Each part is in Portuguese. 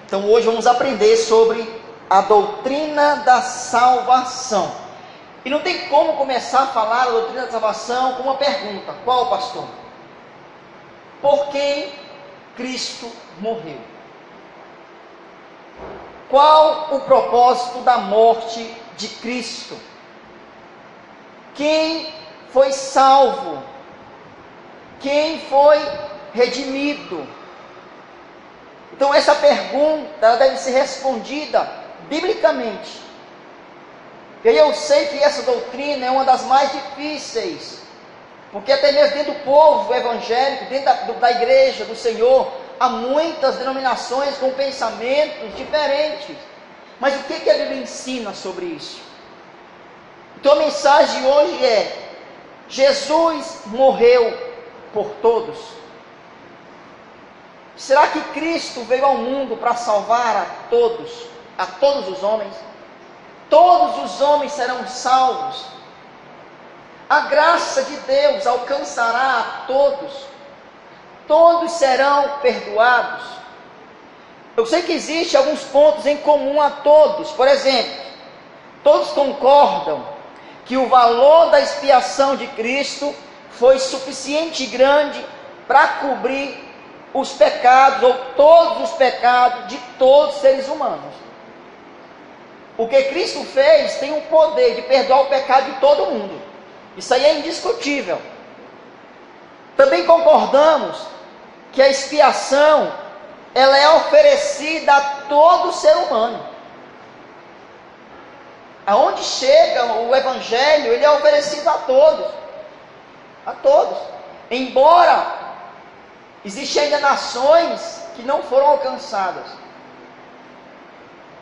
Então hoje vamos aprender sobre a doutrina da salvação. E não tem como começar a falar da doutrina da salvação com uma pergunta: qual, pastor? Por quem Cristo morreu? Qual o propósito da morte de Cristo? Quem foi salvo? Quem foi redimido? Então essa pergunta ela deve ser respondida biblicamente. E aí eu sei que essa doutrina é uma das mais difíceis, porque até mesmo dentro do povo evangélico, dentro da igreja do Senhor, há muitas denominações com pensamentos diferentes. Mas o que a Bíblia ensina sobre isso? Então a mensagem de hoje é: Jesus morreu por todos. Será que Cristo veio ao mundo para salvar a todos os homens? Todos os homens serão salvos. A graça de Deus alcançará a todos. Todos serão perdoados. Eu sei que existem alguns pontos em comum a todos. Por exemplo, todos concordam que o valor da expiação de Cristo foi suficiente e grande para cobrir os pecados, ou todos os pecados de todos os seres humanos. O que Cristo fez tem o poder de perdoar o pecado de todo mundo. Isso aí é indiscutível. Também concordamos que a expiação ela é oferecida a todo ser humano. Aonde chega o Evangelho, ele é oferecido a todos. A todos. Embora existem ainda nações que não foram alcançadas.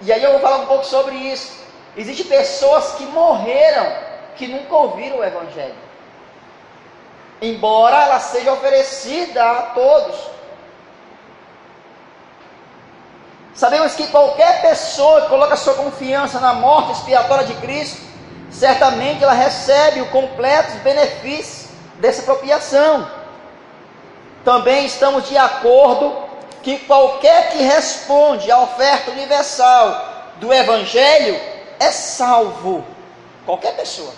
E aí eu vou falar um pouco sobre isso. Existem pessoas que morreram, que nunca ouviram o Evangelho. Embora ela seja oferecida a todos. Sabemos que qualquer pessoa que coloca sua confiança na morte expiatória de Cristo, certamente ela recebe o completo benefício dessa expiação. Também estamos de acordo que qualquer que responde à oferta universal do Evangelho é salvo. Qualquer pessoa.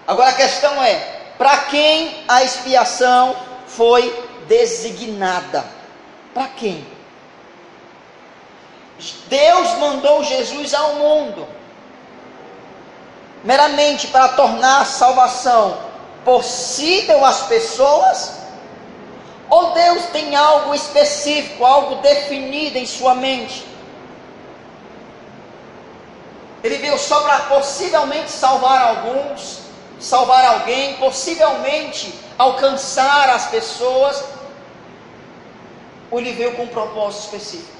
Agora a questão é: para quem a expiação foi designada? Para quem? Deus mandou Jesus ao mundo meramente para tornar a salvação possível às pessoas? Ou Deus tem algo específico, algo definido em sua mente? Ele veio só para possivelmente salvar alguns, salvar alguém, possivelmente alcançar as pessoas? Ou ele veio com um propósito específico?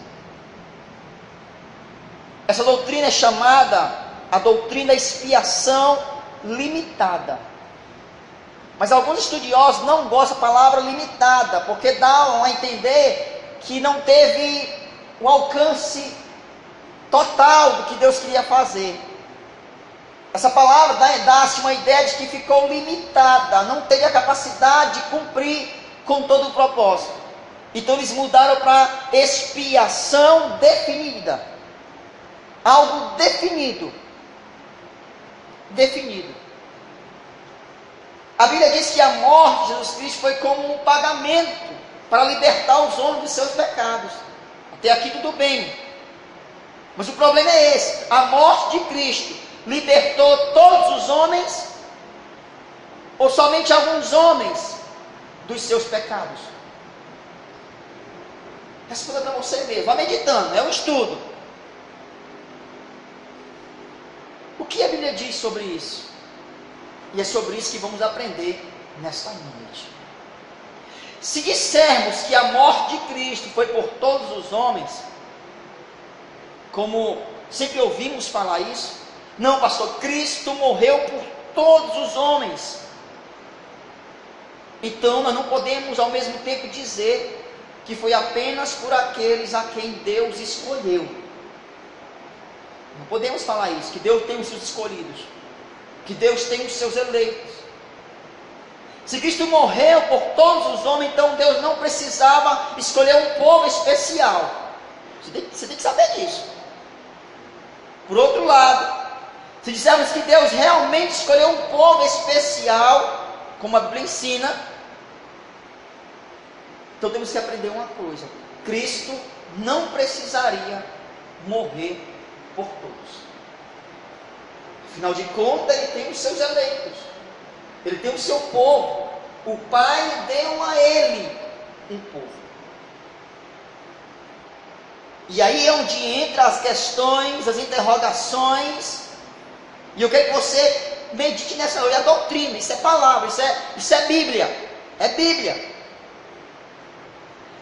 Essa doutrina é chamada a doutrina da expiação limitada. Mas alguns estudiosos não gostam da palavra limitada, porque dá a entender que não teve o alcance total do que Deus queria fazer. Essa palavra dá-se uma ideia de que ficou limitada, não teve a capacidade de cumprir com todo o propósito. Então eles mudaram para expiação definida. Algo definido. Definido. A Bíblia diz que a morte de Jesus Cristo foi como um pagamento para libertar os homens dos seus pecados. Até aqui tudo bem. Mas o problema é esse: a morte de Cristo libertou todos os homens, ou somente alguns homens dos seus pecados? Responda para você mesmo, vá meditando, é um estudo. O que a Bíblia diz sobre isso? E é sobre isso que vamos aprender nesta noite. Se dissermos que a morte de Cristo foi por todos os homens, como sempre ouvimos falar isso, não, pastor, Cristo morreu por todos os homens. Então nós não podemos ao mesmo tempo dizer que foi apenas por aqueles a quem Deus escolheu. Não podemos falar isso, que Deus tem os seus escolhidos, que Deus tem os seus eleitos. Se Cristo morreu por todos os homens, então Deus não precisava escolher um povo especial. Você tem que saber disso. Por outro lado, se dissermos que Deus realmente escolheu um povo especial, como a Bíblia ensina, então temos que aprender uma coisa: Cristo não precisaria morrer por todos. Afinal de contas, Ele tem os seus eleitos, Ele tem o seu povo. O Pai deu a Ele um povo. E aí é onde entra as questões, as interrogações. E eu quero que você medite nessa noite. É doutrina, isso é palavra, isso é Bíblia. É Bíblia.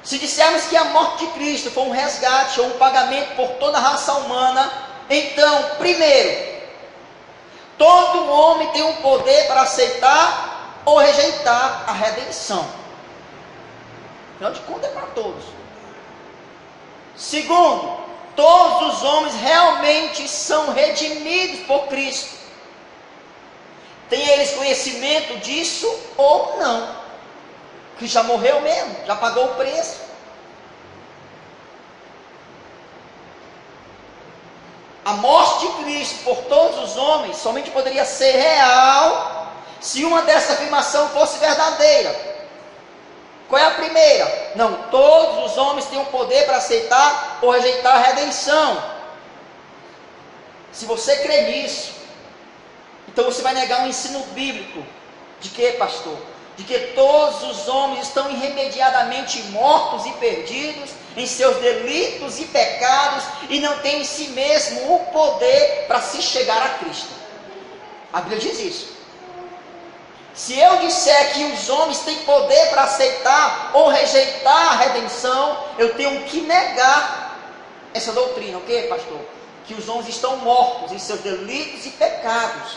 Se dissermos que a morte de Cristo foi um resgate ou um pagamento por toda a raça humana, então, primeiro, todo homem tem um poder para aceitar ou rejeitar a redenção. Afinal de contas, é para todos. Segundo, todos os homens realmente são redimidos por Cristo. Tem eles conhecimento disso ou não? Que já morreu mesmo, já pagou o preço. A morte de Cristo por todos os homens somente poderia ser real se uma dessa afirmação fosse verdadeira. Qual é a primeira? Não, todos os homens têm o poder para aceitar ou rejeitar a redenção. Se você crê nisso, então você vai negar um ensino bíblico. De que, pastor? De que todos os homens estão irremediadamente mortos e perdidos em seus delitos e pecados e não têm em si mesmo o poder para se chegar a Cristo. A Bíblia diz isso. Se eu disser que os homens têm poder para aceitar ou rejeitar a redenção, eu tenho que negar essa doutrina. O que, pastor? Que os homens estão mortos em seus delitos e pecados.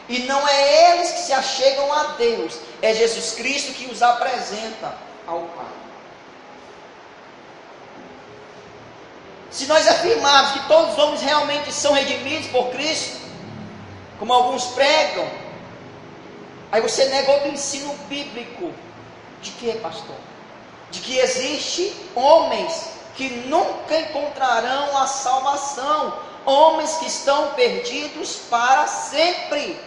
E não é eles que se achegam a Deus, é Jesus Cristo que os apresenta ao Pai. Se nós afirmarmos que todos os homens realmente são redimidos por Cristo, como alguns pregam, aí você nega outro ensino bíblico. De que, pastor? De que existe homens que nunca encontrarão a salvação, homens que estão perdidos para sempre.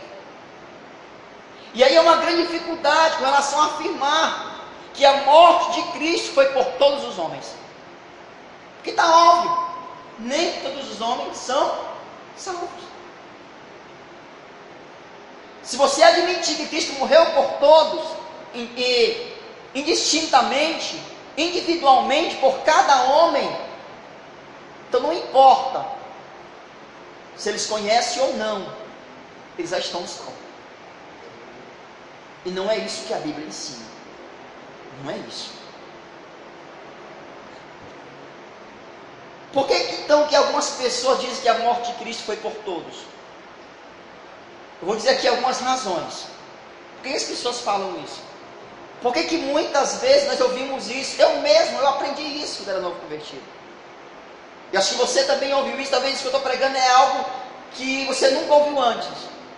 E aí é uma grande dificuldade com relação a afirmar que a morte de Cristo foi por todos os homens. Porque está óbvio, nem todos os homens são salvos. Se você admitir que Cristo morreu por todos, indistintamente, individualmente, por cada homem, então não importa se eles conhecem ou não, eles já estão salvos. E não é isso que a Bíblia ensina. Não é isso. Por que então que algumas pessoas dizem que a morte de Cristo foi por todos? Eu vou dizer aqui algumas razões. Por que as pessoas falam isso? Por que muitas vezes nós ouvimos isso? Eu aprendi isso quando era novo convertido. E acho que você também ouviu isso. Talvez isso que eu estou pregando é algo que você nunca ouviu antes.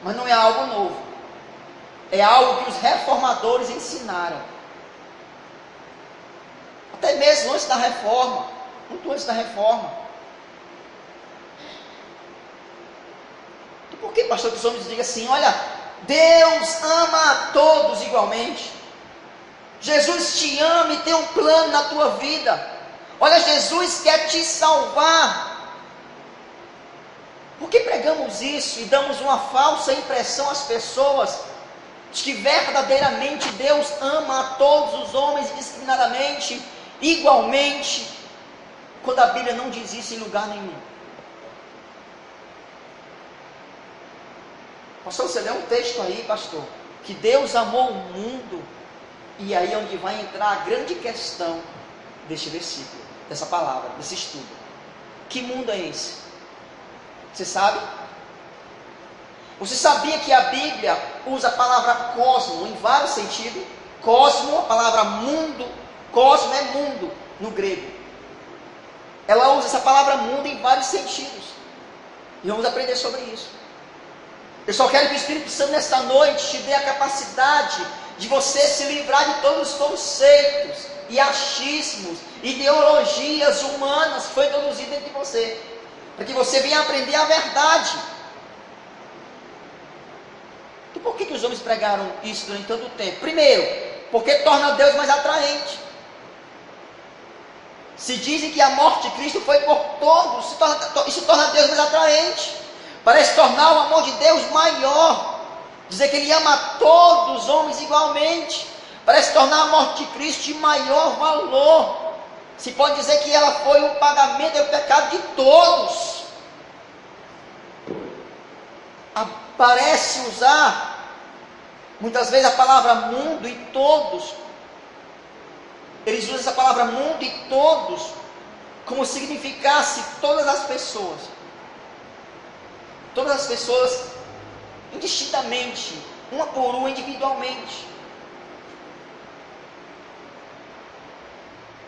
Mas não é algo novo. É algo que os reformadores ensinaram. Até mesmo antes da reforma. Muito antes da reforma. E por que, pastor, que os homens dizem assim: olha, Deus ama a todos igualmente. Jesus te ama e tem um plano na tua vida. Olha, Jesus quer te salvar. Por que pregamos isso e damos uma falsa impressão às pessoas de que verdadeiramente Deus ama a todos os homens indiscriminadamente, igualmente, quando a Bíblia não diz isso em lugar nenhum? Pastor, você lê um texto aí, pastor, que Deus amou o mundo, e aí é onde vai entrar a grande questão deste versículo, dessa palavra, desse estudo. Que mundo é esse? Você sabe? Você sabia que a Bíblia usa a palavra cosmo em vários sentidos? Cosmo, a palavra mundo, cosmo é mundo no grego. Ela usa essa palavra mundo em vários sentidos. E vamos aprender sobre isso. Eu só quero que o Espírito Santo nesta noite te dê a capacidade de você se livrar de todos os conceitos e achismos, ideologias humanas que foi introduzido dentro de você, para que você venha aprender a verdade. E por que os homens pregaram isso durante tanto tempo? Primeiro, porque torna Deus mais atraente. Se dizem que a morte de Cristo foi por todos, isso torna Deus mais atraente. Parece tornar o amor de Deus maior. Dizer que Ele ama todos os homens igualmente. Parece tornar a morte de Cristo de maior valor. Se pode dizer que ela foi um pagamento do pecado de todos. Parece usar muitas vezes a palavra mundo e todos. Eles usam essa palavra mundo e todos como significasse todas as pessoas. Todas as pessoas indistintamente, uma por uma, individualmente.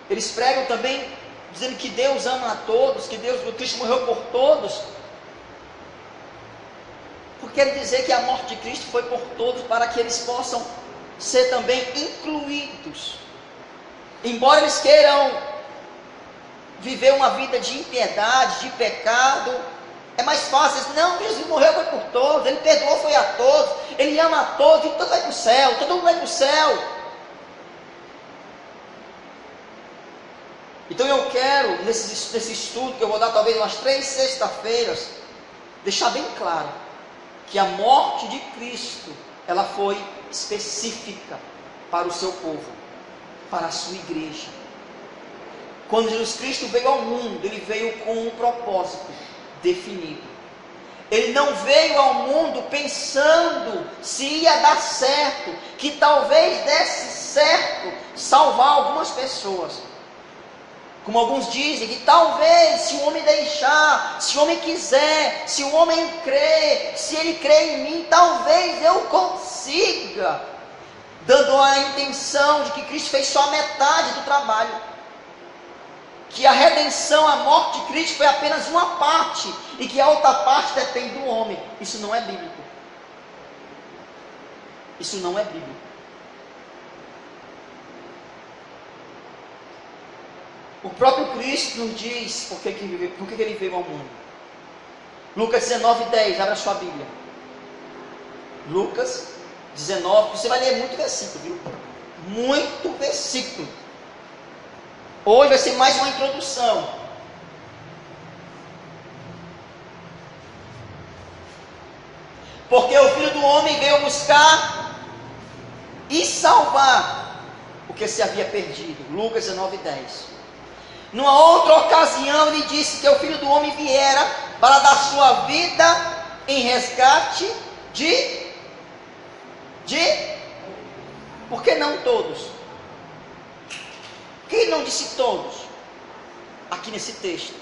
Eles pregam também dizendo que Deus ama a todos, que Cristo morreu por todos. Porque quer dizer que a morte de Cristo foi por todos, para que eles possam ser também incluídos. Embora eles queiram viver uma vida de impiedade, de pecado, é mais fácil. Não, Jesus morreu foi por todos, Ele perdoou foi a todos, Ele ama a todos, e todo vai para o céu, todo mundo vai para o céu. Então eu quero, nesse estudo, que eu vou dar talvez umas 3 sextas-feiras, deixar bem claro que a morte de Cristo, ela foi específica para o seu povo, para a sua igreja. Quando Jesus Cristo veio ao mundo, Ele veio com um propósito definido. Ele não veio ao mundo pensando se ia dar certo, que talvez desse certo salvar algumas pessoas. Como alguns dizem, que talvez se o homem deixar, se o homem quiser, se o homem crer, se ele crer em mim, talvez eu consiga, dando a intenção de que Cristo fez só a metade do trabalho, que a redenção, a morte de Cristo foi apenas uma parte, e que a outra parte depende do homem. Isso não é bíblico. Isso não é bíblico. O próprio Cristo nos diz por que Ele veio ao mundo. Lucas 19:10, abre a sua Bíblia. Lucas 19, você vai ler muito versículo, viu? Muito versículo. Hoje vai ser mais uma introdução. Porque o Filho do Homem veio buscar e salvar o que se havia perdido. Lucas 19:10. Numa outra ocasião, ele disse que o Filho do Homem viera para dar sua vida em resgate de... Por que não todos? Por que não disse todos? Aqui nesse texto.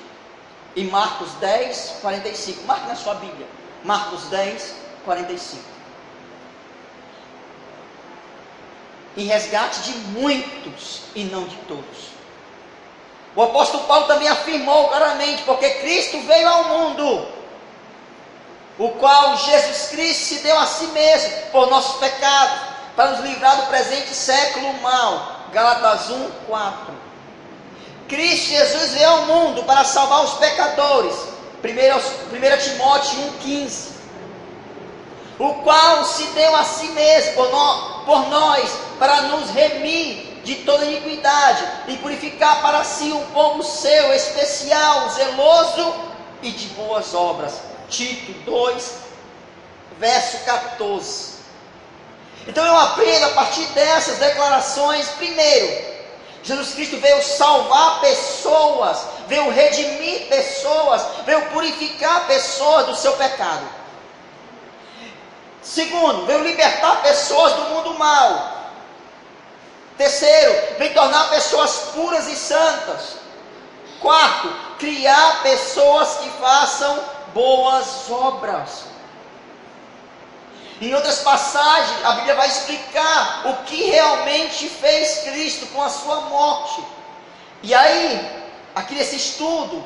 Em Marcos 10, 45. Marque na sua Bíblia. Marcos 10, 45. Em resgate de muitos e não de todos. O apóstolo Paulo também afirmou claramente, porque Cristo veio ao mundo, o qual Jesus Cristo se deu a si mesmo por nossos pecados, para nos livrar do presente século mal. Gálatas 1, 4. Cristo Jesus veio ao mundo para salvar os pecadores. 1 Timóteo 1, 15. O qual se deu a si mesmo por nós, para nos remir de toda iniquidade e purificar para si um povo seu, especial, zeloso e de boas obras. Tito 2, verso 14. Então eu aprendo a partir dessas declarações. Primeiro, Jesus Cristo veio salvar pessoas, veio redimir pessoas, veio purificar pessoas do seu pecado. Segundo, veio libertar pessoas do mundo mau. Terceiro, vem tornar pessoas puras e santas. Quarto, criar pessoas que façam boas obras. Em outras passagens, a Bíblia vai explicar o que realmente fez Cristo com a sua morte. E aí, aqui nesse estudo,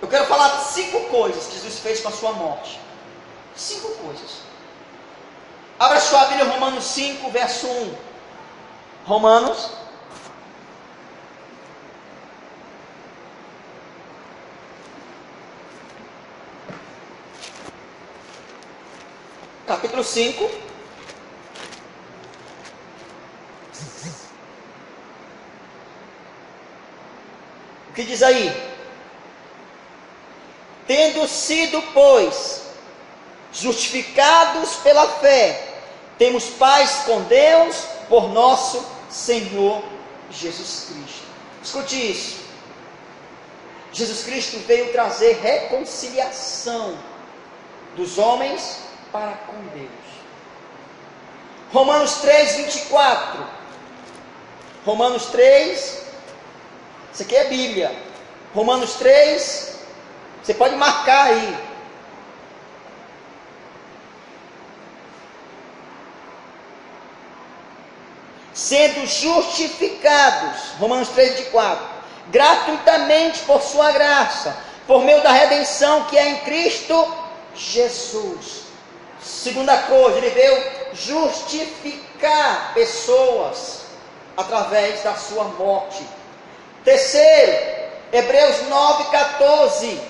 eu quero falar 5 coisas que Jesus fez com a sua morte. 5 coisas. Abra sua Bíblia em Romanos 5, verso 1. Romanos. Capítulo 5. O que diz aí? Tendo sido, pois, justificados pela fé, temos paz com Deus por nosso Senhor Jesus Cristo. Escute isso. Jesus Cristo veio trazer reconciliação dos homens para com Deus. Romanos 3, 24. Romanos 3, isso aqui é Bíblia. Romanos 3, você pode marcar aí. Sendo justificados, Romanos 3, 24, gratuitamente por sua graça, por meio da redenção que é em Cristo Jesus. Segunda coisa, ele veio justificar pessoas através da sua morte. Terceiro, Hebreus 9, 14.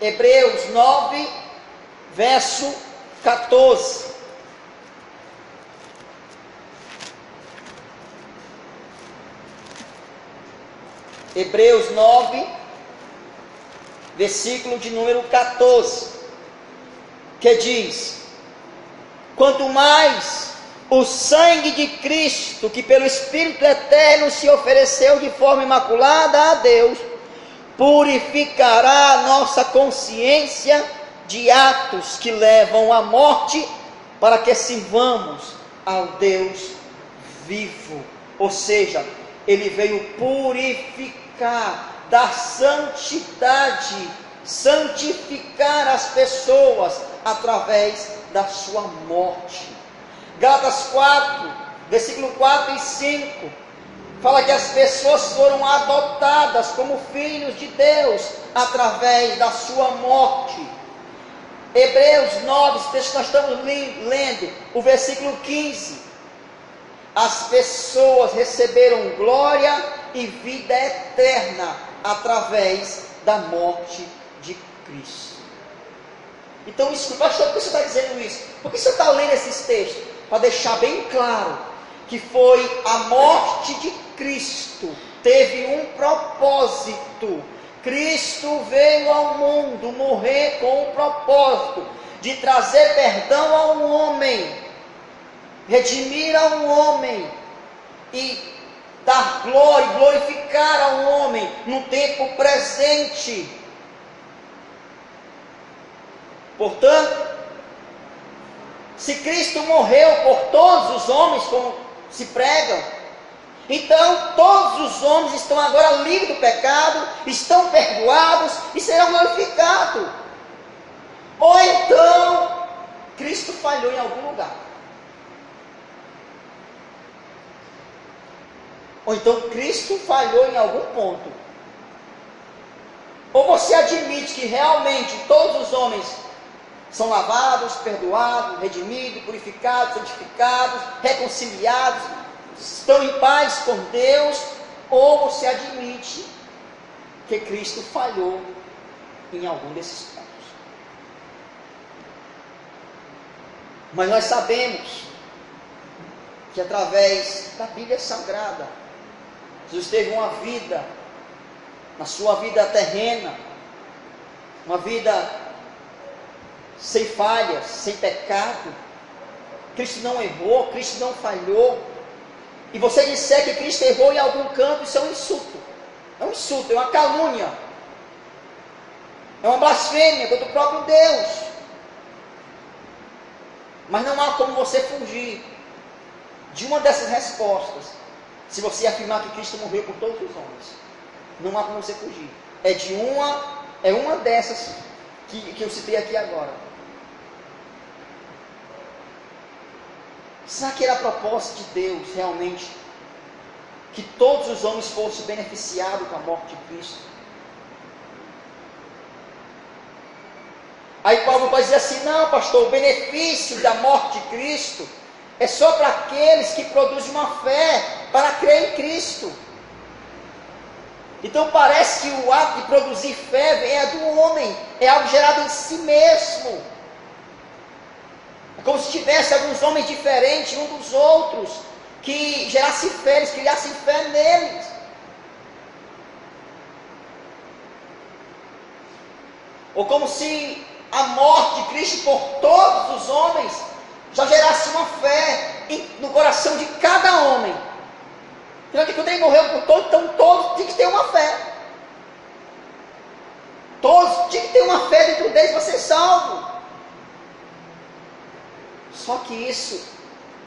Hebreus 9, verso 14. Hebreus 9, versículo de número 14, que diz: quanto mais o sangue de Cristo, que pelo Espírito Eterno se ofereceu de forma imaculada a Deus, purificará a nossa consciência de atos que levam à morte, para que sirvamos ao Deus vivo. Ou seja, ele veio purificar, dar santidade, santificar as pessoas através da sua morte. Gálatas 4, versículo 4 e 5, fala que as pessoas foram adotadas como filhos de Deus através da sua morte. Hebreus 9, esse texto que nós estamos lendo, o versículo 15, as pessoas receberam glória e vida eterna através da morte de Cristo. Então, pastor, por que você está dizendo isso? Por que você está lendo esses textos? Para deixar bem claro que foi a morte de Cristo, teve um propósito. Cristo veio ao mundo morrer com o propósito de trazer perdão ao homem, redimir ao homem e dar glória, glorificar ao homem no tempo presente. Portanto, se Cristo morreu por todos os homens, como se prega, então todos os homens estão agora livres do pecado, estão perdoados e serão glorificados. Ou então, Cristo falhou em algum lugar. Ou então Cristo falhou em algum ponto. Ou você admite que realmente todos os homens são lavados, perdoados, redimidos, purificados, santificados, reconciliados, estão em paz com Deus, ou você admite que Cristo falhou em algum desses pontos. Mas nós sabemos que através da Bíblia Sagrada, Jesus teve uma vida, na sua vida terrena, uma vida sem falhas, sem pecado. Cristo não errou, Cristo não falhou. E você disser que Cristo errou em algum canto, isso é um insulto. É um insulto, é uma calúnia. É uma blasfêmia contra o próprio Deus. Mas não há como você fugir de uma dessas respostas, se você afirmar que Cristo morreu por todos os homens. Não há como você fugir. É uma dessas que eu citei aqui agora. Será que era a proposta de Deus realmente que todos os homens fossem beneficiados com a morte de Cristo? Aí Paulo vai dizer assim: não, pastor, o benefício da morte de Cristo é só para aqueles que produzem uma fé para crer em Cristo. Então parece que o ato de produzir fé é do homem, é algo gerado em si mesmo. É como se tivesse alguns homens diferentes um dos outros, que gerassem fé, eles criassem fé neles. Ou como se a morte de Cristo por todos os homens já gerasse uma fé no coração de cada homem. Então, quando ele morreu por todos, então todos tinham que ter uma fé. Todos tinham que ter uma fé dentro deles para ser salvo. Só que isso,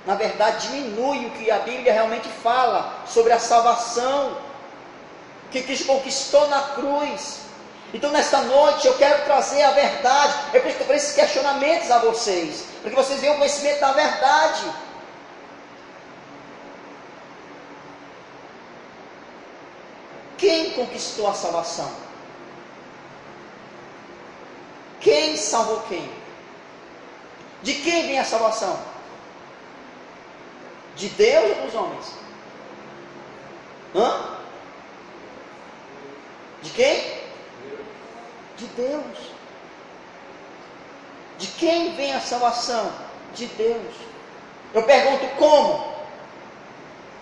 na verdade, diminui o que a Bíblia realmente fala sobre a salvação que Cristo conquistou na cruz. Então, nesta noite, eu quero trazer a verdade. Eu preciso fazer esses questionamentos a vocês, para que vocês venham o conhecimento da verdade. Quem conquistou a salvação? Quem salvou quem? De quem vem a salvação? De Deus ou dos homens? De quem? De Deus. De quem vem a salvação? De Deus. Eu pergunto como?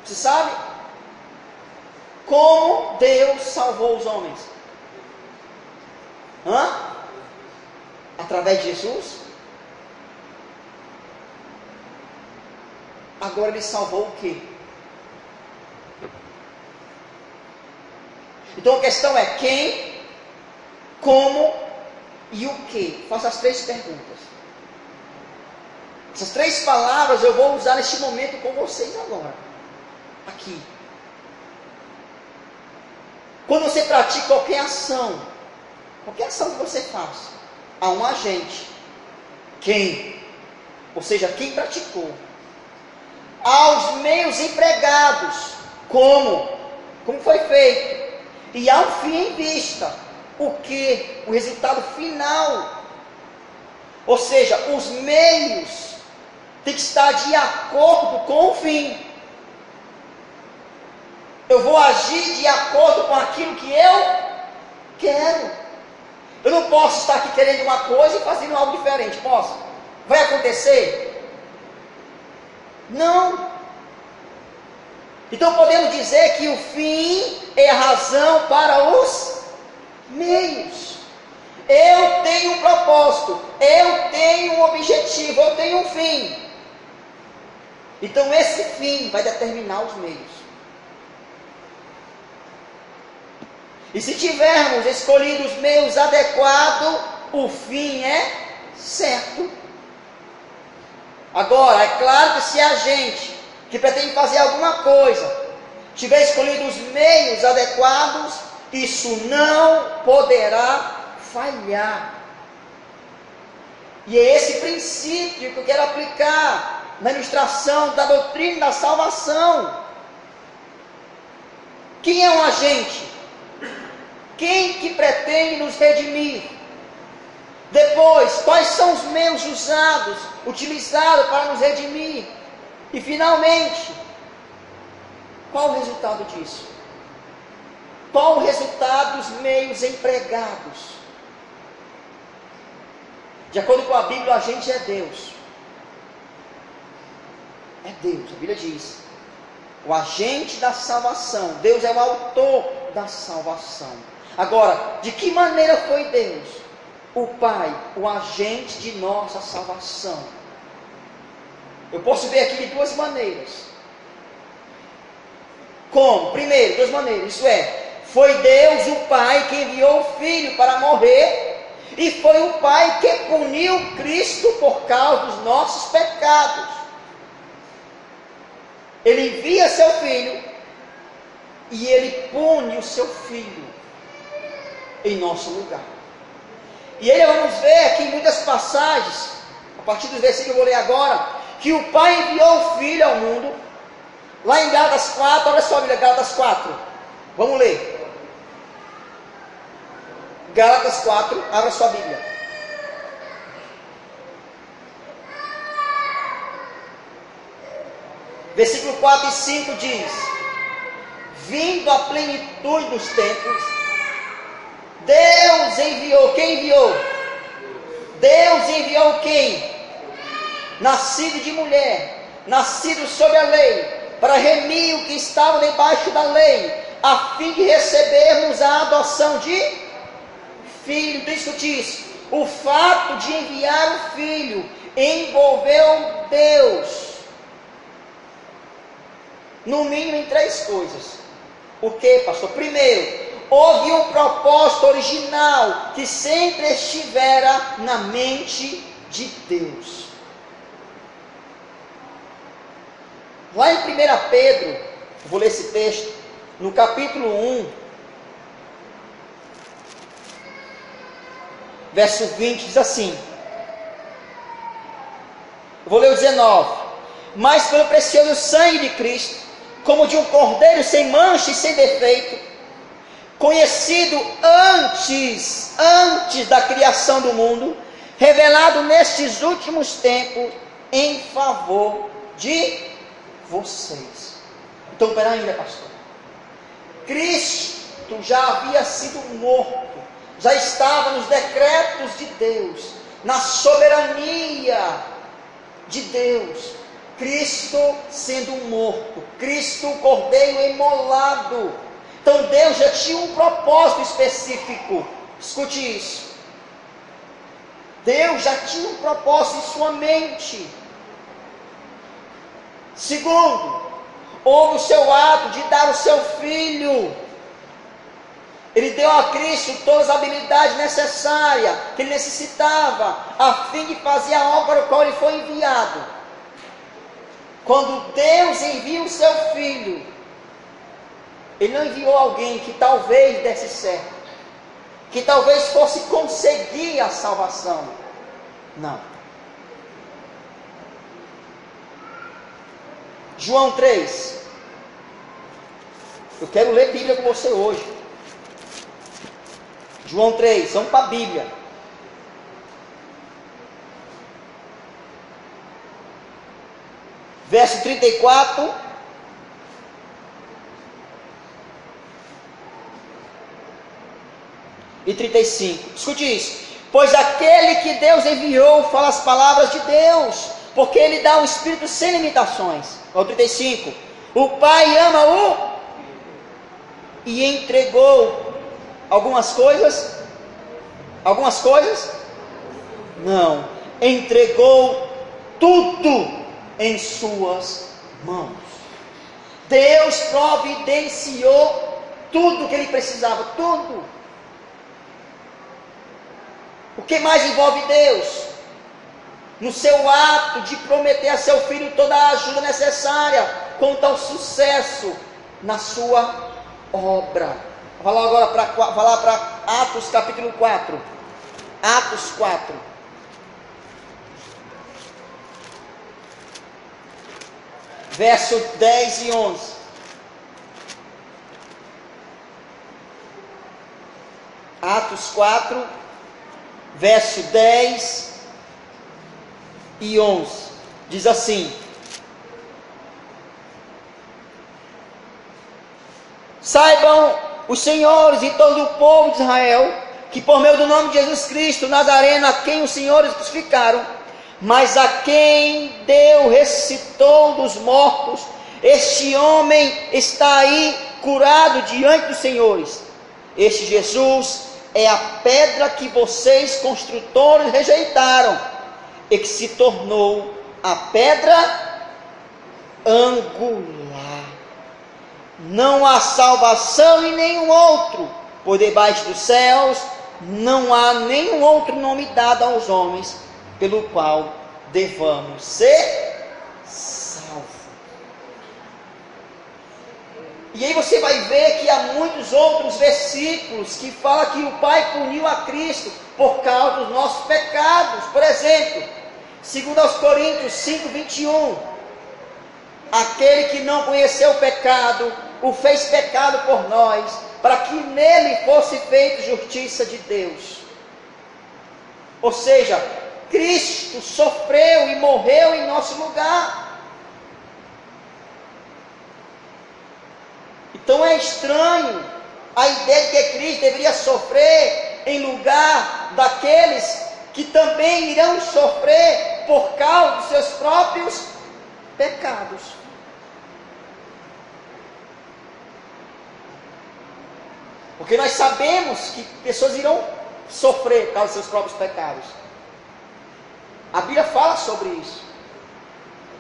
Você sabe? Como Deus salvou os homens? Através de Jesus? Agora ele salvou o quê? Então a questão é quem, como e o que? Faço as três perguntas. Essas três palavras eu vou usar neste momento com vocês agora. Aqui. Quando você pratica qualquer ação que você faz, há um agente. Quem? Ou seja, quem praticou. Há os meios empregados. Como? Como foi feito? E há um fim em vista. O que? O resultado final. Ou seja, os meios têm que estar de acordo com o fim. Eu vou agir de acordo com aquilo que eu quero. Eu não posso estar aqui querendo uma coisa e fazendo algo diferente. Posso? Vai acontecer? Não. Então podemos dizer que o fim é a razão para os meios. Eu tenho um propósito, eu tenho um objetivo, eu tenho um fim. Então esse fim vai determinar os meios. E se tivermos escolhido os meios adequados, o fim é certo. Agora, é claro que se a gente que pretende fazer alguma coisa tiver escolhido os meios adequados, isso não poderá falhar. E é esse princípio que eu quero aplicar na ilustração da doutrina da salvação. Quem é um agente? Quem que pretende nos redimir? Depois, quais são os meios utilizados para nos redimir? E finalmente, qual o resultado disso? Qual o resultado dos meios empregados? De acordo com a Bíblia, o agente é Deus. É Deus, a Bíblia diz. O agente da salvação. Deus é o autor da salvação. Agora, de que maneira foi Deus, o Pai, o agente de nossa salvação? Eu posso ver aqui de duas maneiras. Como? Primeiro, duas maneiras. Isso é, foi Deus o Pai que enviou o Filho para morrer, e foi o Pai que puniu Cristo por causa dos nossos pecados. Ele envia seu Filho e ele pune o seu Filho em nosso lugar. E aí vamos ver aqui em muitas passagens, a partir dos versículos que eu vou ler agora, que o Pai enviou o Filho ao mundo. Lá em Gálatas 4, olha só a Bíblia, Gálatas 4. Vamos ler. Gálatas 4, abra sua Bíblia. Versículo 4 e 5 diz: vindo a plenitude dos tempos, Deus enviou. Quem enviou? Deus enviou quem? Nascido de mulher, nascido sob a lei, para remir o que estava debaixo da lei, a fim de recebermos a adoção de filho. Discutir isso. O fato de enviar o filho envolveu Deus, no mínimo, em três coisas. O que, pastor? Primeiro, houve um propósito original que sempre estivera na mente de Deus. Lá em 1 Pedro, vou ler esse texto, no capítulo 1, verso 20, diz assim, vou ler o 19: mas pelo precioso sangue de Cristo, como de um cordeiro sem mancha e sem defeito, conhecido antes da criação do mundo, revelado nestes últimos tempos, em favor de vocês. Então, espera ainda, pastor. Cristo já havia sido morto, já estava nos decretos de Deus, na soberania de Deus. Cristo sendo morto, Cristo o cordeiro imolado. Então Deus já tinha um propósito específico. Escute isso. Deus já tinha um propósito em sua mente. Segundo, houve o seu ato de dar o seu filho. Ele deu a Cristo todas as habilidades necessárias que ele necessitava, a fim de fazer a obra para a qual ele foi enviado. Quando Deus envia o seu filho, ele não enviou alguém que talvez desse certo, que talvez fosse conseguir a salvação. Não. João 3. Eu quero ler Bíblia com você hoje. João 3, vamos para a Bíblia. Verso 34 e 35. Escute isso. Pois aquele que Deus enviou fala as palavras de Deus, porque ele dá um espírito sem limitações. O 35. O Pai ama o e entregou algumas coisas. Algumas coisas? Não. Entregou tudo em suas mãos. Deus providenciou tudo que ele precisava, tudo. O que mais envolve Deus? No seu ato de prometer a seu filho toda a ajuda necessária quanto ao sucesso na sua obra. Vá lá agora para Atos capítulo 4. Atos 4. Verso 10 e 11. Atos 4, verso 10 e 11. Diz assim: saibam os senhores e todo o povo de Israel que por meio do nome de Jesus Cristo Nazareno, a quem os senhores crucificaram, mas a quem Deus ressuscitou dos mortos, este homem está aí curado diante dos senhores. Este Jesus é a pedra que vocês construtores rejeitaram e que se tornou a pedra angular. Não há salvação em nenhum outro, por debaixo dos céus não há nenhum outro nome dado aos homens pelo qual devamos ser salvos. E aí você vai ver que há muitos outros versículos que falam que o Pai puniu a Cristo por causa dos nossos pecados. Por exemplo, 2 Coríntios 5, 21. Aquele que não conheceu o pecado, o fez pecado por nós, para que nele fosse feita justiça de Deus. Ou seja, Cristo sofreu e morreu em nosso lugar. Então é estranho a ideia de que Cristo deveria sofrer em lugar daqueles que também irão sofrer por causa dos seus próprios pecados. Porque nós sabemos que pessoas irão sofrer por causa dos seus próprios pecados. A Bíblia fala sobre isso.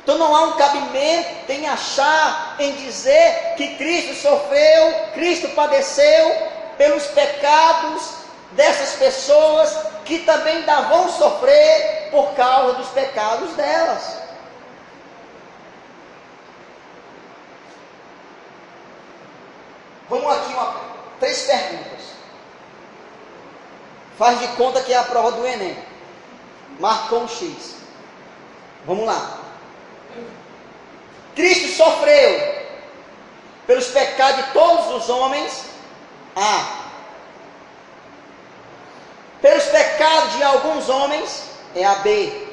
Então não há um cabimento em achar, em dizer que Cristo sofreu, Cristo padeceu pelos pecados dessas pessoas que também ainda vão sofrer por causa dos pecados delas. Vamos aqui, 3 perguntas. Faz de conta que é a prova do Enem. Marcou um X. Vamos lá. Cristo sofreu pelos pecados de todos os homens. A. Pelos pecados de alguns homens. É a B.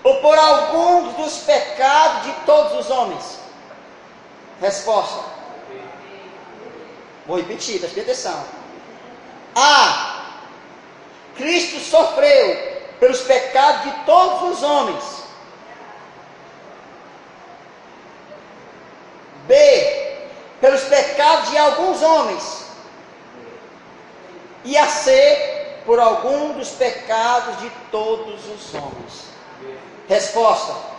Ou por alguns dos pecados de todos os homens. Resposta. Vou repetir, preste atenção. A. Cristo sofreu pelos pecados de todos os homens. B. Pelos pecados de alguns homens. E a C. Por algum dos pecados de todos os homens. Resposta.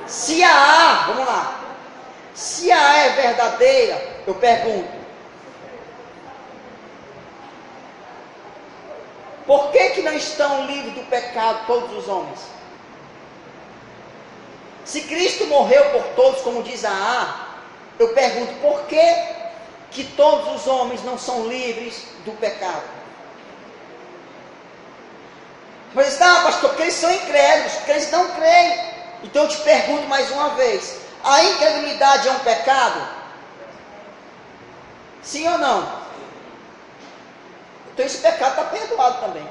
Se a A, vamos lá. Se a A é verdadeira, eu pergunto: por que não estão livres do pecado todos os homens? Se Cristo morreu por todos, como diz a A, eu pergunto: por que todos os homens não são livres do pecado? Mas pastor, porque eles são incrédulos, porque eles não creem. Então eu te pergunto mais uma vez: a incredulidade é um pecado? Sim ou não? Então esse pecado está perdoado também.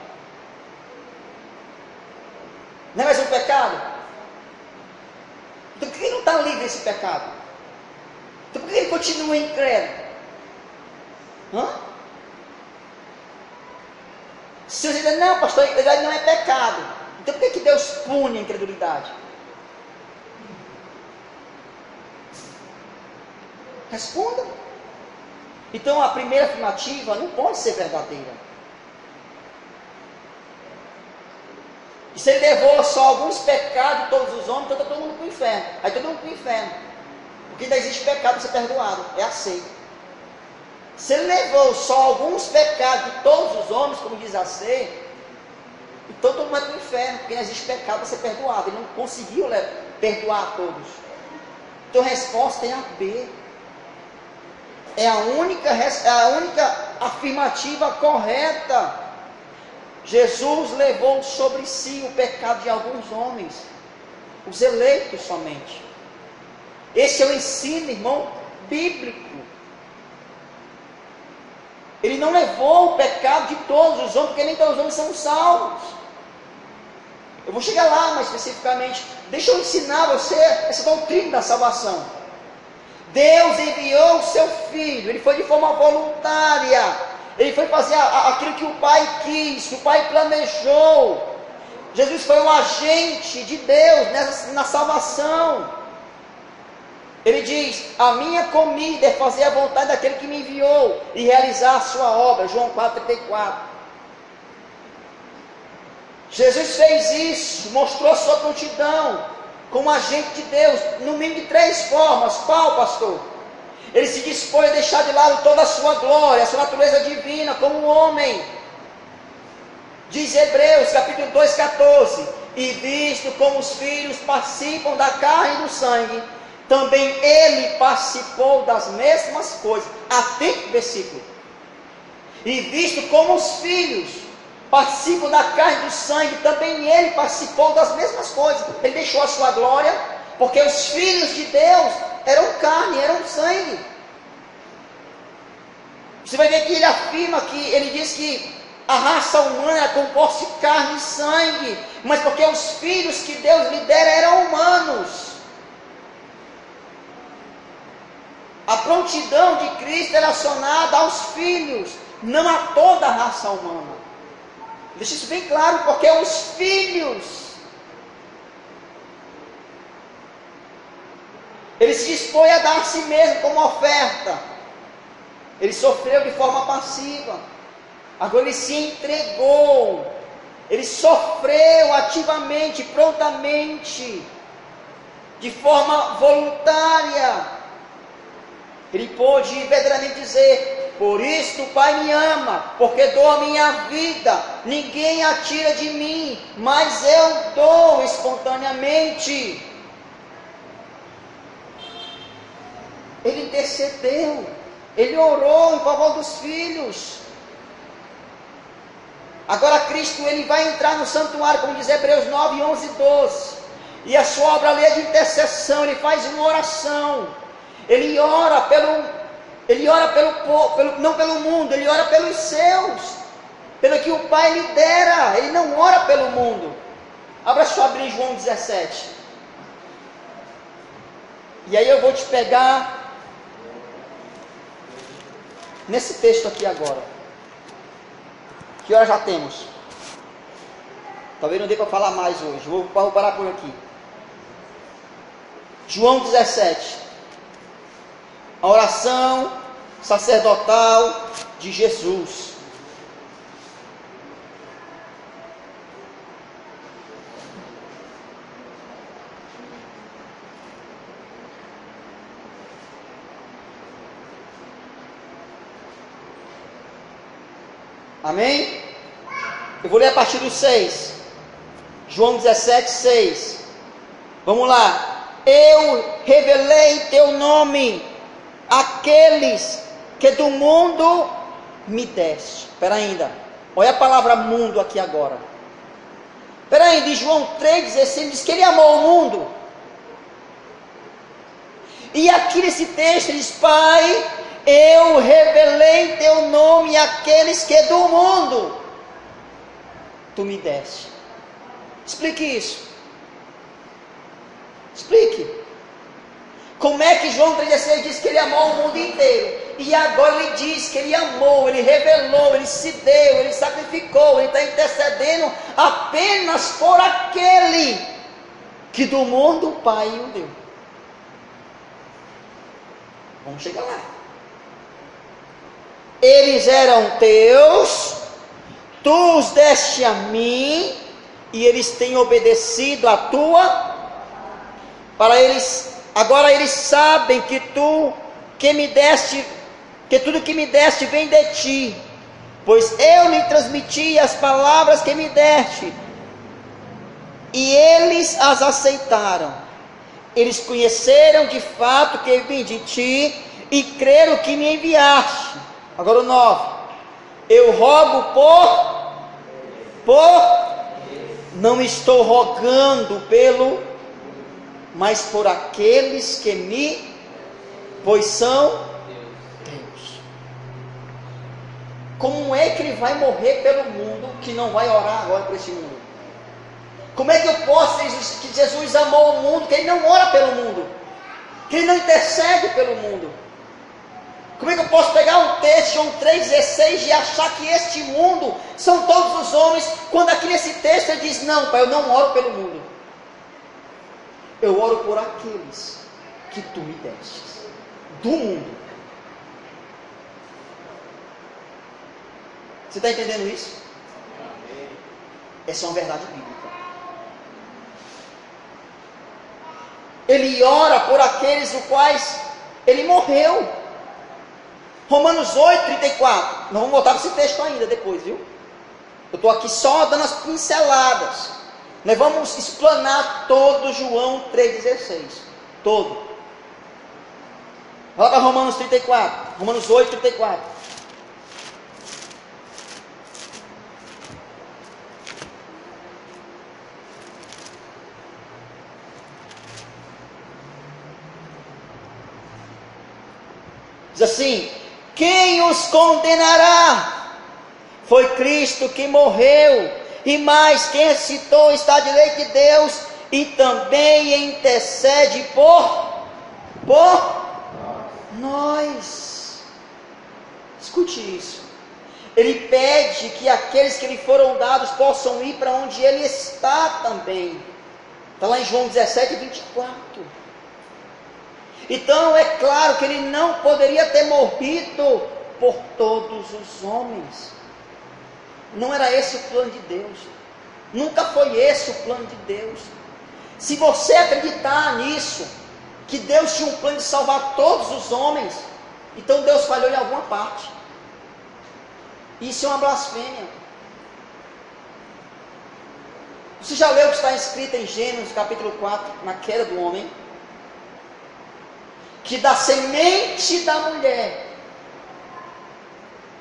Não é mais um pecado? Então por que ele não está livre desse pecado? Então por que ele continua incrédulo? Se você dizer, não pastor, a incredulidade não é pecado, então por que Deus pune a incredulidade? Responda. Então a primeira afirmativa não pode ser verdadeira. E se ele levou só alguns pecados de todos os homens, então está todo mundo para o inferno. Aí todo mundo para o inferno. Porque ainda existe pecado para ser perdoado. É aceito. Se ele levou só alguns pecados de todos os homens, como diz a C, então todo mundo vai para o inferno. Porque ainda existe pecado para ser perdoado. Ele não conseguiu perdoar a todos. Então a resposta é a B. É a única afirmativa correta. Jesus levou sobre si o pecado de alguns homens, os eleitos somente. Esse é o ensino, irmão, bíblico. Ele não levou o pecado de todos os homens, porque nem todos os homens são salvos. Eu vou chegar lá mais especificamente. Deixa eu ensinar você essa doutrina da salvação. Deus enviou o seu Filho, ele foi de forma voluntária, ele foi fazer aquilo que o Pai quis, que o Pai planejou. Jesus foi um agente de Deus na salvação. Ele diz: a minha comida é fazer a vontade daquele que me enviou e realizar a sua obra. João 4,34. Jesus fez isso, mostrou a sua prontidão como agente de Deus, no mínimo de 3 formas. Qual, pastor? Ele se dispõe a deixar de lado toda a sua glória, a sua natureza divina, como um homem. Diz Hebreus, capítulo 2,14: e visto como os filhos participam da carne e do sangue, também ele participou das mesmas coisas. Atente ao versículo. E visto como os filhos participam da carne e do sangue, também ele participou das mesmas coisas. Ele deixou a sua glória, porque os filhos de Deus eram carne, eram sangue. Você vai ver que ele afirma, que ele diz que a raça humana é composta de carne e sangue. mas porque os filhos que Deus lhe dera eram humanos. A prontidão de Cristo é relacionada aos filhos, não a toda a raça humana. Deixa isso bem claro, porque os filhos, ele se dispõe a dar a si mesmo como oferta. Ele sofreu de forma passiva, agora ele se entregou, ele sofreu ativamente, prontamente, de forma voluntária. Ele pôde verdadeiramente dizer: por isso o Pai me ama, porque dou a minha vida, ninguém a tira de mim, mas eu dou espontaneamente. Ele intercedeu, ele orou em favor dos filhos. Agora Cristo, ele vai entrar no santuário, como diz Hebreus 9, 11 e 12, e a sua obra ali é de intercessão. Ele faz uma oração. Ele ora não pelo mundo, ele ora pelos seus, pelo que o Pai lhe dera. Ele não ora pelo mundo. Abra sua Bíblia em João 17. E aí eu vou te pegar nesse texto aqui agora. Que hora já temos? Talvez não dê para falar mais hoje. Vou parar por aqui. João 17. A oração sacerdotal de Jesus. Amém? Eu vou ler a partir do 6. João 17, 6. Vamos lá. Eu revelei teu nome àqueles que do mundo me deste. Espera ainda. Olha a palavra mundo aqui agora. Espera ainda. Em João 3,16 diz que ele amou o mundo. E aqui nesse texto ele diz: Pai, eu revelei teu nome àqueles que do mundo tu me deste. Explique isso. Explique. Como é que João 3,16 diz que ele amou o mundo inteiro? E agora ele diz que ele amou, ele revelou, ele se deu, ele sacrificou, ele está intercedendo apenas por aquele que do mundo o Pai o deu. Vamos chegar lá. Eles eram teus, tu os deste a mim, e eles têm obedecido a tua. Para eles, agora eles sabem que tu que me deste, que tudo que me deste vem de ti, pois eu lhe transmiti as palavras que me deste, e eles as aceitaram. Eles conheceram de fato que vim de ti, e creram que me enviaste. Agora o 9. Eu rogo não estou rogando mas por aqueles que me, pois são Deus. Como é que ele vai morrer pelo mundo que não vai orar agora por esse mundo? Como é que eu posso dizer que Jesus amou o mundo, que ele não ora pelo mundo, que ele não intercede pelo mundo? Como é que eu posso pegar um texto, João 3,16, e achar que este mundo são todos os homens, quando aqui nesse texto ele diz: não, Pai, eu não oro pelo mundo, eu oro por aqueles que tu me deste, do mundo. Você está entendendo isso? Essa é uma verdade bíblica. Ele ora por aqueles os quais ele morreu. Romanos 8, 34. Nós vamos voltar para esse texto ainda depois, viu? Eu estou aqui só dando as pinceladas. Nós vamos explanar todo João 3,16. Todo. Volta para Romanos 34. Romanos 8, 34. Diz assim: quem os condenará? Foi Cristo que morreu, E mais, quem ressuscitou está à direita de Deus e também intercede por nós. Escute isso. Ele pede que aqueles que lhe foram dados possam ir para onde ele está também. Está lá em João 17, 24. Então é claro que ele não poderia ter morrido por todos os homens. Não era esse o plano de Deus. Nunca foi esse o plano de Deus. Se você acreditar nisso, que Deus tinha um plano de salvar todos os homens, então Deus falhou em alguma parte. Isso é uma blasfêmia. Você já leu o que está escrito em Gênesis capítulo 4, na queda do homem? Que da semente da mulher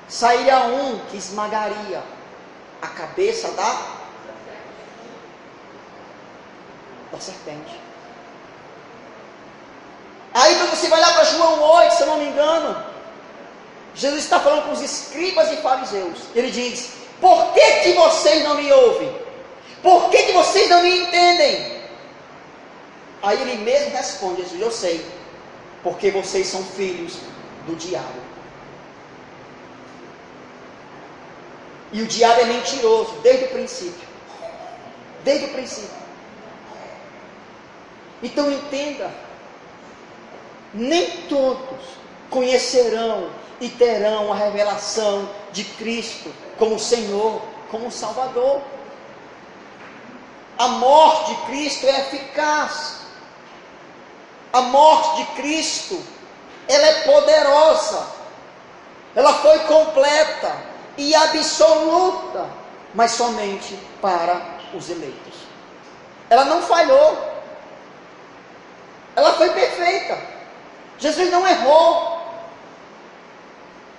sairia um que esmagaria a cabeça da serpente. Aí quando você vai lá para João 8, se eu não me engano, Jesus está falando com os escribas e fariseus. Ele diz: por que vocês não me ouvem? Por que vocês não me entendem? Aí ele mesmo responde: Jesus, eu sei, porque vocês são filhos do diabo. E o diabo é mentiroso desde o princípio. Desde o princípio. Então entenda, nem todos conhecerão e terão a revelação de Cristo como Senhor, como Salvador. A morte de Cristo é eficaz. A morte de Cristo, ela é poderosa. Ela foi completa e absoluta, mas somente para os eleitos. Ela não falhou. Ela foi perfeita. Jesus não errou.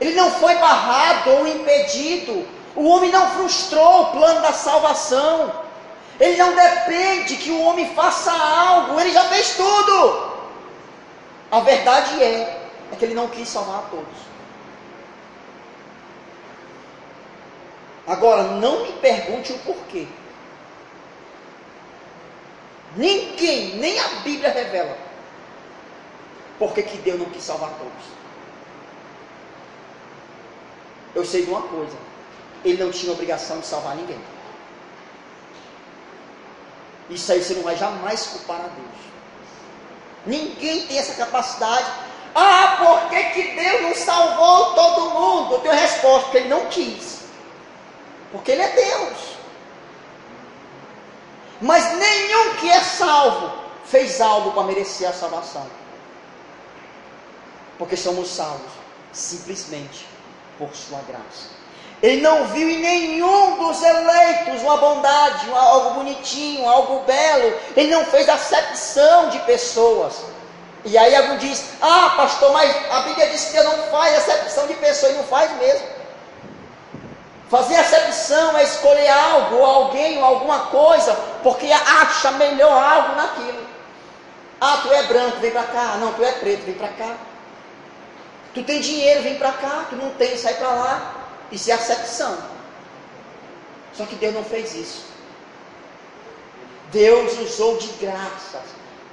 Ele não foi barrado ou impedido. O homem não frustrou o plano da salvação. Ele não depende que o homem faça algo. Ele já fez tudo. A verdade é que ele não quis salvar a todos. Agora, não me pergunte o porquê. Ninguém, nem a Bíblia revela por que Deus não quis salvar todos. Eu sei de uma coisa: ele não tinha obrigação de salvar ninguém. Isso aí você não vai jamais culpar a Deus. Ninguém tem essa capacidade. Ah, por que Deus não salvou todo mundo? Eu tenho a resposta: porque ele não quis. Porque ele é Deus. Mas nenhum que é salvo fez algo para merecer a salvação. Porque somos salvos simplesmente por sua graça. Ele não viu em nenhum dos eleitos uma bondade, algo bonitinho, algo belo. Ele não fez acepção de pessoas. E aí alguém diz: ah, pastor, mas a Bíblia diz que Deus não faz acepção de pessoas. E não faz mesmo. Fazer acepção é escolher algo, ou alguém, ou alguma coisa, porque acha melhor algo naquilo. Ah, tu é branco, vem para cá. Não, tu é preto, vem para cá. Tu tem dinheiro, vem para cá. Tu não tem, sai para lá. Isso é acepção. Só que Deus não fez isso. Deus usou de graça,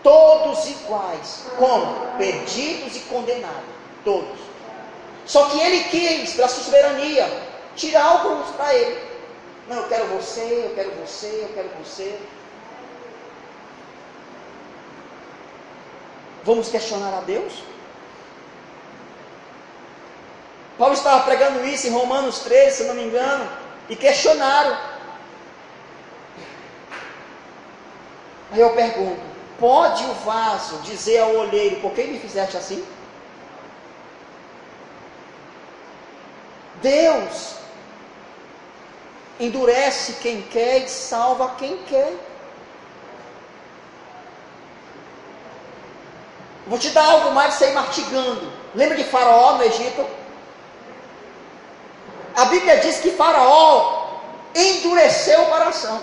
todos iguais, como? Perdidos e condenados, todos. Só que Ele quis, pela sua soberania, tirar alguns para Ele. Não, eu quero você, eu quero você, eu quero você. Vamos questionar a Deus? Paulo estava pregando isso em Romanos 13, se não me engano, e questionaram. Aí eu pergunto: pode o vaso dizer ao olheiro: por que me fizeste assim? Deus endurece quem quer e salva quem quer. Vou te dar algo mais de você ir mastigando. Lembra de Faraó no Egito? A Bíblia diz que Faraó endureceu o coração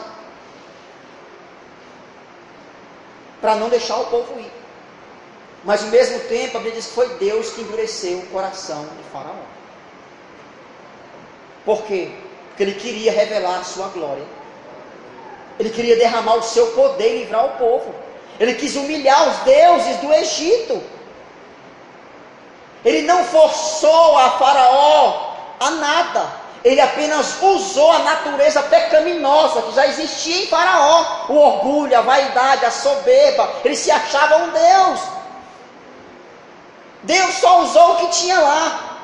para não deixar o povo ir. Mas ao mesmo tempo a Bíblia diz que foi Deus que endureceu o coração de Faraó. Por quê? Porque ele queria revelar a sua glória. Ele queria derramar o seu poder e livrar o povo. Ele quis humilhar os deuses do Egito. Ele não forçou a Faraó a nada. Ele apenas usou a natureza pecaminosa que já existia em Faraó. O orgulho, a vaidade, a soberba. Ele se achava um Deus. Deus só usou o que tinha lá.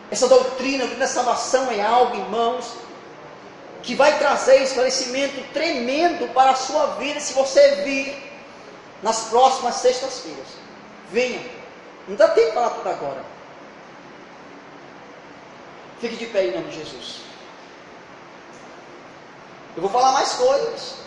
Essa doutrina da salvação é algo, irmãos, que vai trazer esclarecimento tremendo para a sua vida, se você vir nas próximas sextas-feiras. Venha, não dá tempo para falar tudo agora. Fique de pé em nome de Jesus. Eu vou falar mais coisas.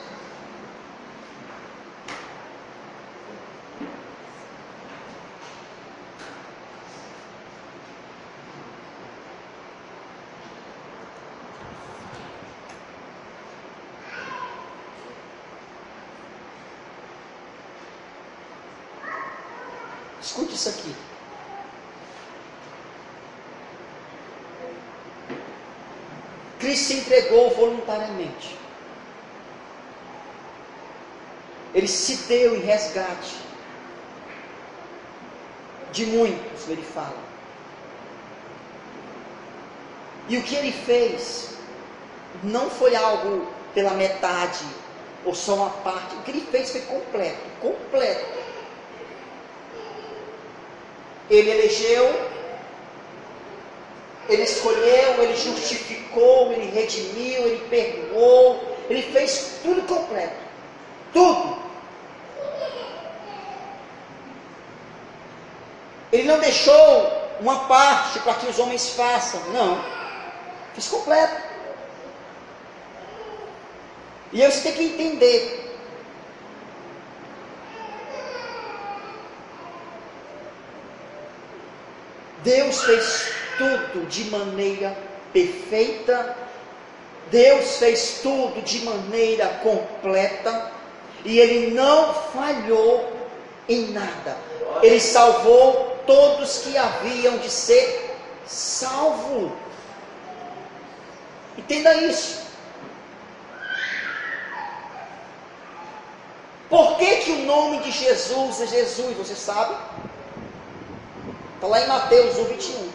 Escute isso aqui. Cristo se entregou voluntariamente. Ele se deu em resgate de muitos, ele fala. E o que ele fez não foi algo pela metade ou só uma parte. O que ele fez foi completo, completo. Ele elegeu, ele escolheu, ele justificou, ele redimiu, ele perdoou, ele fez tudo completo. Tudo. Ele não deixou uma parte para que os homens façam, não. Fez completo. E aí você tem que entender. Deus fez tudo de maneira perfeita, Deus fez tudo de maneira completa, e Ele não falhou em nada. Ele salvou todos que haviam de ser salvos. Entenda isso. Por que o nome de Jesus é Jesus, você sabe? Está lá em Mateus 1:21.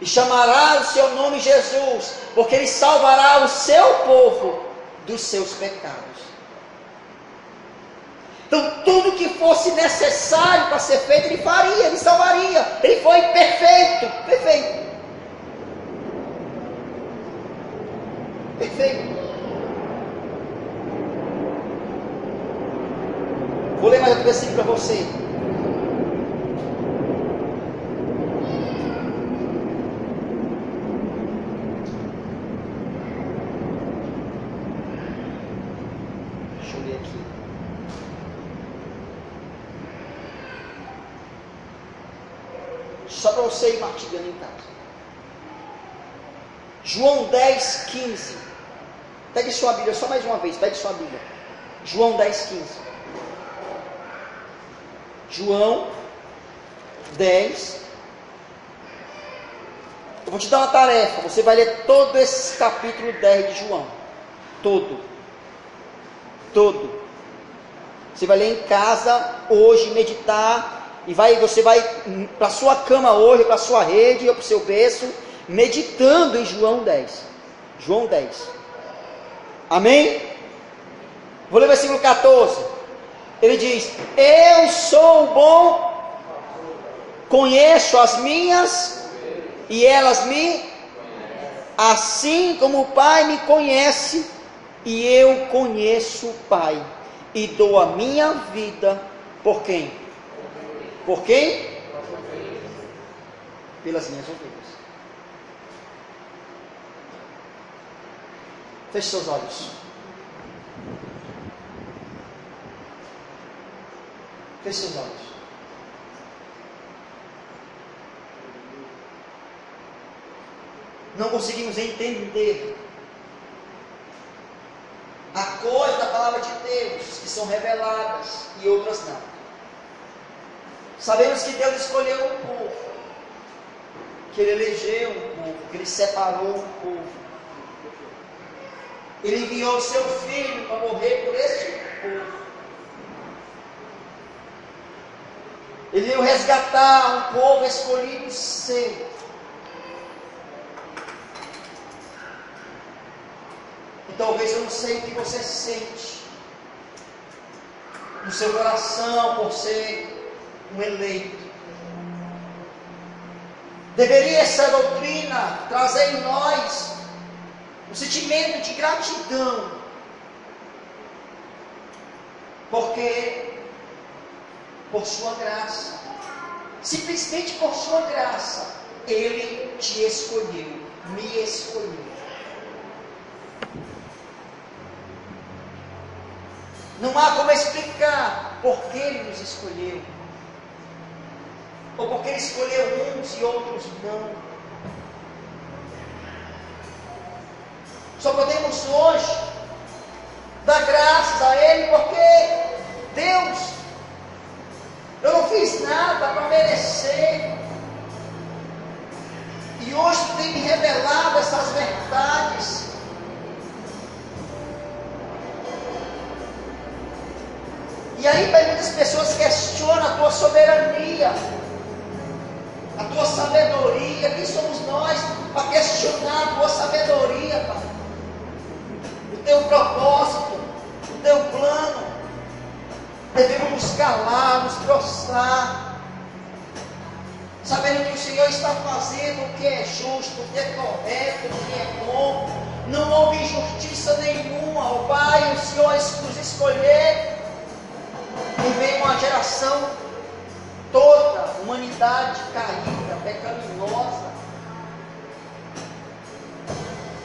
E chamará o seu nome Jesus, porque Ele salvará o seu povo dos seus pecados. Então, tudo que fosse necessário para ser feito, Ele faria, Ele salvaria. Ele foi perfeito, perfeito. Perfeito. Vou ler mais outro versículo para você. Só para você ir martigando em casa. João 10:15. Pegue sua Bíblia só mais uma vez. Pegue sua Bíblia. João 10:15. João 10. Eu vou te dar uma tarefa. Você vai ler todo esse capítulo 10 de João. Todo. Você vai ler em casa hoje, meditar. E você vai para a sua cama hoje, para a sua rede, ou para o seu berço, meditando em João 10. João 10. Amém? Vou ler o versículo 14. Ele diz: eu sou bom, conheço as minhas, e elas me, assim como o Pai me conhece, e eu conheço o Pai, e dou a minha vida por quem? Por quem? Pelas minhas ovelhas. Feche seus olhos. Feche seus olhos. Não conseguimos entender há coisas da palavra de Deus que são reveladas e outras não. Sabemos que Deus escolheu um povo. que Ele elegeu um povo, que Ele separou um povo. Ele enviou o seu Filho para morrer por este povo. Ele veio resgatar um povo escolhido seu. E talvez eu não sei o que você sente no seu coração por ser um eleito. Deveria essa doutrina trazer em nós um sentimento de gratidão, porque por sua graça, simplesmente por sua graça, Ele te escolheu, me escolheu. Não há como explicar por que Ele nos escolheu, ou porque Ele escolheu uns e outros não. Só podemos hoje dar graças a Ele, porque Deus, eu não fiz nada para merecer. E hoje Tu tem me revelado essas verdades. E aí, Pai, muitas pessoas questionam a Tua soberania, a Tua sabedoria. Quem somos nós para questionar a Tua sabedoria, Pai? O Teu propósito, o Teu plano. Devemos nos calar, nos prostrar, sabendo que o Senhor está fazendo o que é justo, o que é correto, o que é bom. Não houve injustiça nenhuma. O Pai, o Senhor nos escolher. E veio uma geração toda, humanidade caída, pecaminosa.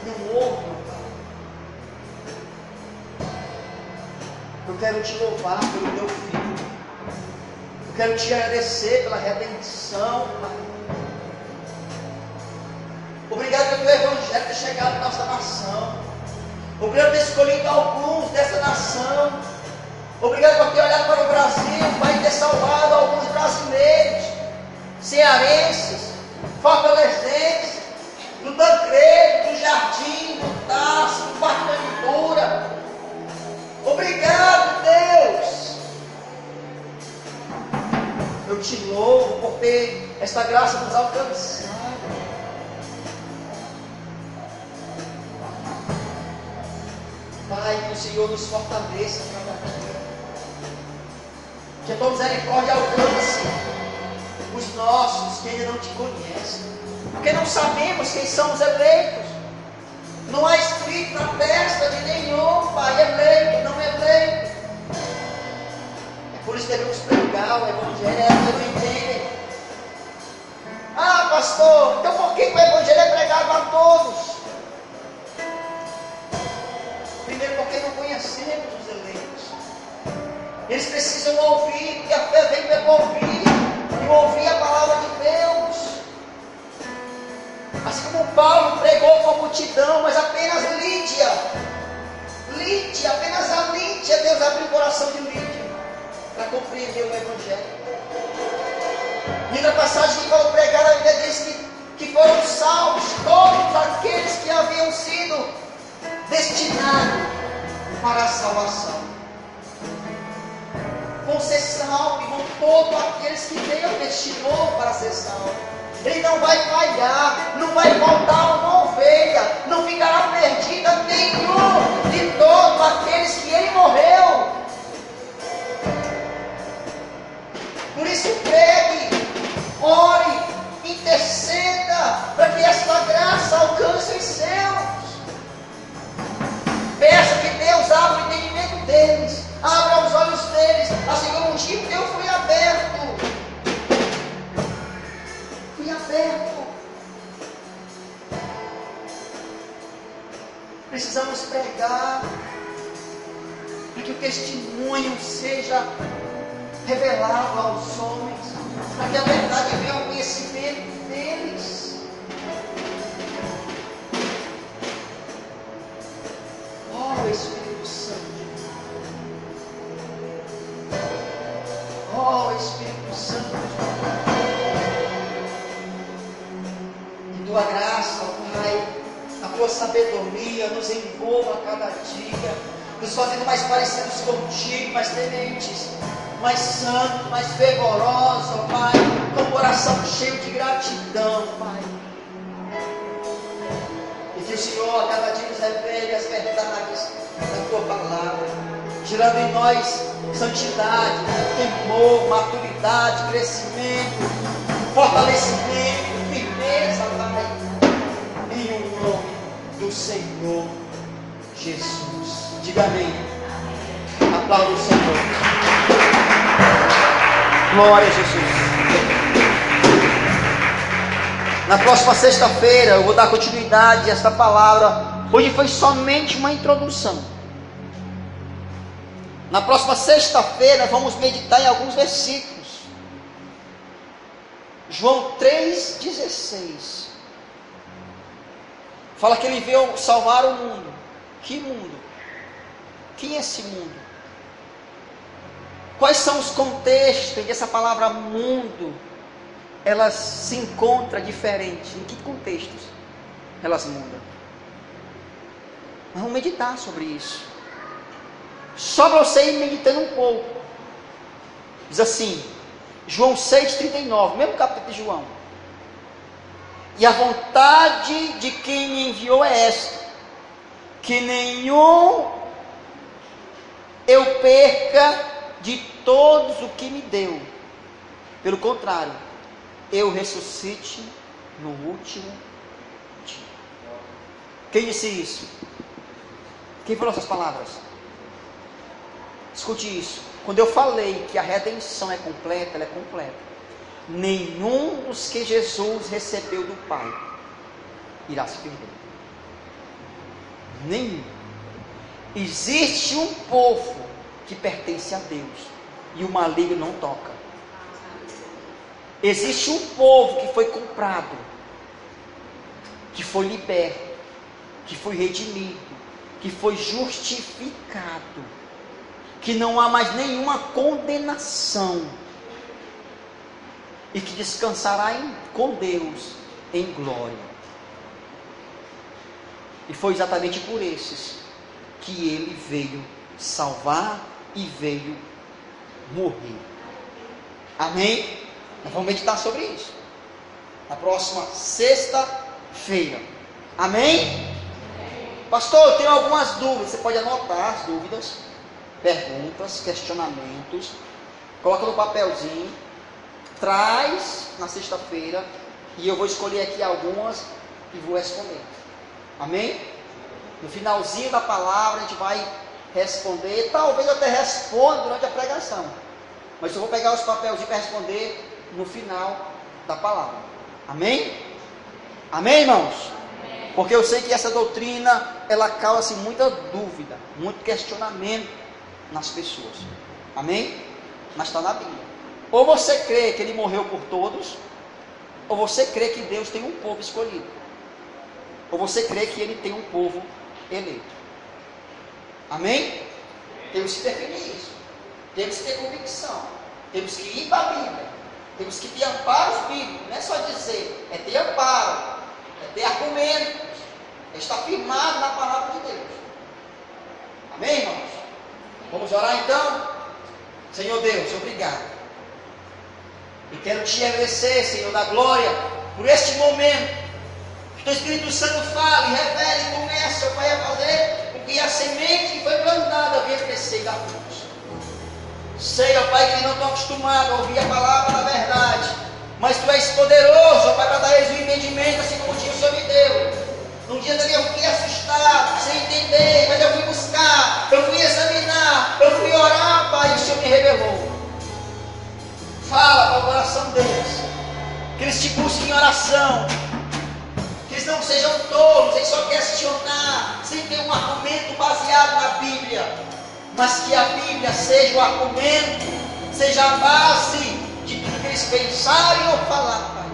Não houve, meu Pai. Eu quero Te louvar pelo Teu Filho. Eu quero Te agradecer pela redenção, Pai. Obrigado pelo Teu Evangelho ter chegado à nossa nação. Obrigado por ter escolhido alguns dessa nação. Obrigado por ter olhado para o Brasil, Pai, ter salvado alguns brasileiros, cearenses, fortalezenses, do Tancredo, do Jardim, do Tarso, do Parque da Ventura. Obrigado, Deus. Eu Te louvo por ter esta graça nos alcançado. Pai, que o Senhor nos fortaleça cada dia. Que a Tua misericórdia alcance os nossos que ainda não Te conhecem. Porque não sabemos quem são os eleitos. Não há escrito na testa de nenhum, Pai, eleito, não eleito. É por isso que devemos pregar o Evangelho, eles não entendem. Ah, pastor, então por que o Evangelho é pregado a todos? Primeiro porque não conhecemos os eleitos. Eles precisam ouvir, porque a fé vem pelo ouvir, e ouvir a palavra de Deus. Assim como Paulo pregou com a multidão, mas apenas Lídia, apenas a Lídia, Deus abriu o coração de Lídia para compreender o Evangelho. E na passagem que Paulo pregar, a Bíblia diz que foram salvos todos aqueles que haviam sido destinados para a salvação. Vão ser salvos, vão todos aqueles que Deus destinou para ser salvos. Ele não vai falhar, não vai faltar uma ovelha, não ficará perdida nenhum de todos aqueles que Ele morreu. Por isso pregue, ore, interceda, para que esta graça alcance os seus. Peça que Deus abra o entendimento deles, abra os olhos deles, assim como um dia eu fui aberto. Precisamos pregar para que o testemunho seja revelado aos homens, para que a verdade venha ao conhecimento deles. Oh, Espírito Santo. Oh, Espírito Santo. tua sabedoria nos envolva a cada dia, nos fazendo mais parecidos contigo, mais tementes, mais santos, mais fervorosos, ó Pai, com o coração cheio de gratidão, Pai. E que o Senhor a cada dia nos revele as verdades da tua palavra, gerando em nós santidade, temor, maturidade, crescimento, fortalecimento, firmeza, Pai, em o nome do Senhor Jesus. Diga amém. Aplauda o Senhor. Glória a Jesus. Na próxima sexta-feira eu vou dar continuidade a esta palavra. Hoje foi somente uma introdução. Na próxima sexta-feira vamos meditar em alguns versículos. João 3,16 fala que ele veio salvar o mundo. Que mundo? Quem é esse mundo? Quais são os contextos em que essa palavra mundo ela se encontra diferente? Em que contextos elas mudam? Vamos meditar sobre isso. Só para você ir meditando um pouco. Diz assim, João 6,39, mesmo capítulo de João. E a vontade de quem me enviou é esta: que nenhum eu perca de todos o que me deu. Pelo contrário, eu ressuscite no último dia. Quem disse isso? Quem falou essas palavras? Escute isso. Quando eu falei que a redenção é completa, ela é completa. Nenhum dos que Jesus recebeu do Pai irá se perder. Nenhum. Existe um povo que pertence a Deus e o maligno não toca. Existe um povo que foi comprado, que foi liberto, que foi redimido, que foi justificado, que não há mais nenhuma condenação e que descansará com Deus em glória. E foi exatamente por esses que ele veio salvar e veio morrer. Amém? Nós vamos meditar sobre isso na próxima sexta-feira. Amém? Pastor, eu tenho algumas dúvidas. Você pode anotar as dúvidas, perguntas, questionamentos. Coloca no papelzinho. Traz na sexta-feira e eu vou escolher aqui algumas e vou responder. Amém? No finalzinho da palavra a gente vai responder. Talvez eu até responda durante a pregação, mas eu vou pegar os papelzinhos para responder no final da palavra. Amém? Amém, irmãos? Amém. Porque eu sei que essa doutrina ela causa assim, muita dúvida, muito questionamento nas pessoas. Amém? Mas está na Bíblia. Ou você crê que ele morreu por todos, ou você crê que Deus tem um povo escolhido, ou você crê que ele tem um povo eleito. Amém? Temos que definir isso. Temos que ter convicção. Temos que ir para a Bíblia. Temos que ter amparos bíblicos. Não é só dizer, é ter amparo, é ter argumentos, é estar firmado na palavra de Deus. Amém, irmãos? Vamos orar então? Senhor Deus, obrigado. E quero te agradecer, Senhor da glória, por este momento. Que o Espírito Santo fale, revele e comece, Pai, a fazer com que a semente que foi plantada venha crescer e dar frutos. Sei, ó Pai, que eles não estão acostumados a ouvir a palavra da verdade, mas Tu és poderoso, ó Pai, para dar eles um entendimento, assim como o Senhor me deu. Num dia também eu fiquei assustado, sem entender, mas eu fui buscar, eu fui examinar, eu fui orar, Pai, e o Senhor me revelou. Fala para o coração deles, que eles te busquem em oração, que eles não sejam tolos, sem só questionar, sem ter um argumento baseado na Bíblia, mas que a Bíblia seja o argumento, seja a base de tudo que eles pensarem ou falar,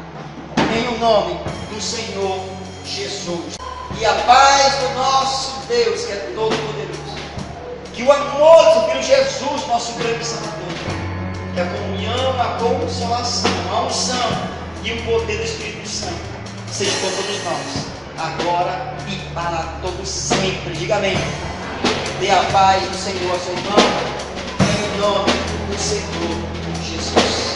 Pai, em o nome do Senhor Jesus. E a paz do nosso Deus, que é todo poderoso, que o amor do Filho Jesus, nosso grande Salvador, que a comunhão, a consolação, a unção e o poder do Espírito Santo seja com todos nós, agora e para todos sempre. Diga amém. Dê a paz do Senhor ao seu irmão, em nome do Senhor Jesus.